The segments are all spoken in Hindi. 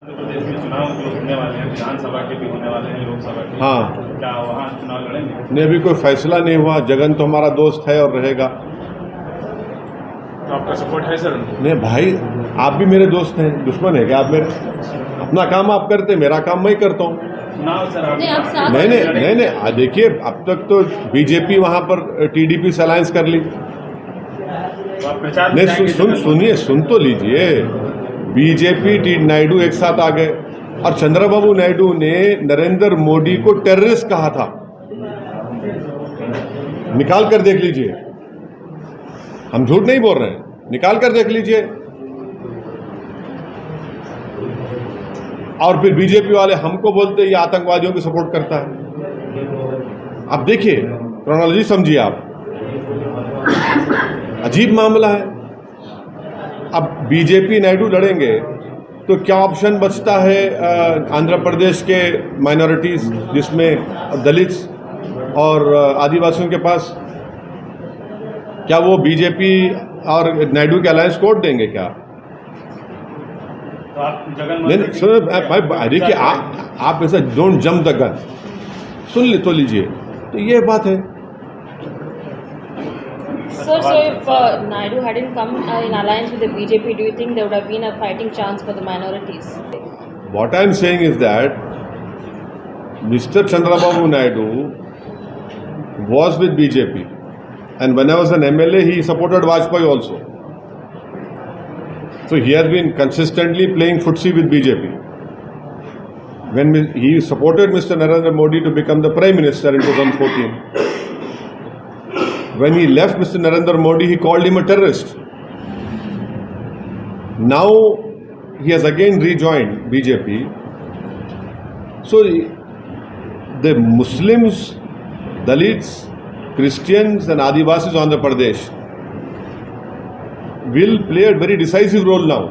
प्रदेश में चुनाव जो होने वाले हैं, विधानसभा के भी होने वाले हैं, लोकसभा के, हाँ, क्या वहाँ चुनाव लड़ेंगे? नहीं अभी कोई फैसला नहीं हुआ। जगन तो हमारा दोस्त है और रहेगा। तो आपका सपोर्ट है सर? नहीं भाई, आप भी मेरे दोस्त हैं, दुश्मन है क्या आप मेरे? अपना काम आप करते, मेरा काम मैं करता हूँ। चुनाव सर नहीं, आप साथ नहीं, देखिए अब तक तो बीजेपी वहां पर टीडीपी से अलायंस कर ली। तो आप प्रचार में नहीं जाएंगे जगन? सुनिए, सुन तो लीजिए। बीजेपी नायडू एक साथ आ गए और चंद्रबाबू नायडू ने नरेंद्र मोदी को टेररिस्ट कहा था। निकाल कर देख लीजिए, हम झूठ नहीं बोल रहे हैं, निकाल कर देख लीजिए। और फिर बीजेपी वाले हमको बोलते ये आतंकवादियों की सपोर्ट करता है। अब देखिए, क्रोनोलॉजी समझिए आप, अजीब मामला है। अब बीजेपी नायडू लड़ेंगे तो क्या ऑप्शन बचता है आंध्र प्रदेश के माइनॉरिटीज जिसमें दलित्स और आदिवासियों के पास? क्या वो बीजेपी और नायडू के अलायंस को वोट देंगे क्या? तो आप जगन नहीं सुनो भाई, देखिए आप ऐसा डोंट जंप द गन, सुन तो लीजिए। तो ये बात है। Sir, so if Naidu hadn't come in alliance with the BJP, do you think there would have been a fighting chance for the minorities? What I am saying is that Mr. Chandrababu Naidu was with BJP, and when I was an MLA, he supported Vajpayee also. So he has been consistently playing footsie with BJP. When he supported Mr. Narendra Modi to become the Prime Minister in 2014. When he left Mr. Narendra Modi, he called him a terrorist. Now he has again rejoined BJP. So the Muslims, Dalits, Christians and Adivasis of Andhra Pradesh will play a very decisive role now.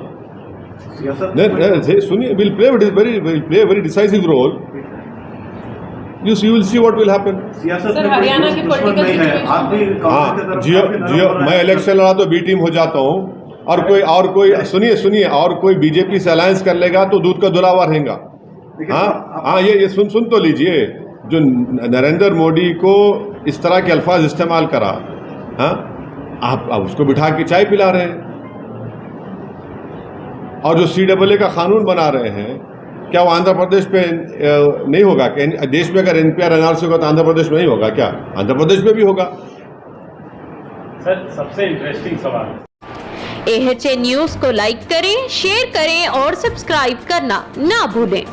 Will play a very decisive role. You will see what will happen. Sir, Haryana की पॉलिटिकल सिचुएशन, हाँ, जियो मैं इलेक्शन लड़ा तो बी टीम हो जाता हूँ। और कोई सुनिए और कोई बीजेपी से अलायंस कर लेगा तो दूध का धुलावा रहेगा। हाँ, ये सुन तो लीजिए। जो नरेंद्र मोदी को इस तरह के अल्फाज इस्तेमाल करा, हाँ, आप उसको बिठा के चाय पिला रहे हैं। और जो CAA का कानून बना रहे हैं, क्या वो आंध्र प्रदेश पे नहीं होगा? देश में अगर NPR NRC होगा तो आंध्र प्रदेश में नहीं होगा क्या? आंध्र प्रदेश में भी होगा। सर, सबसे इंटरेस्टिंग सवाल, AHA न्यूज को लाइक करें, शेयर करें और सब्सक्राइब करना ना भूलें।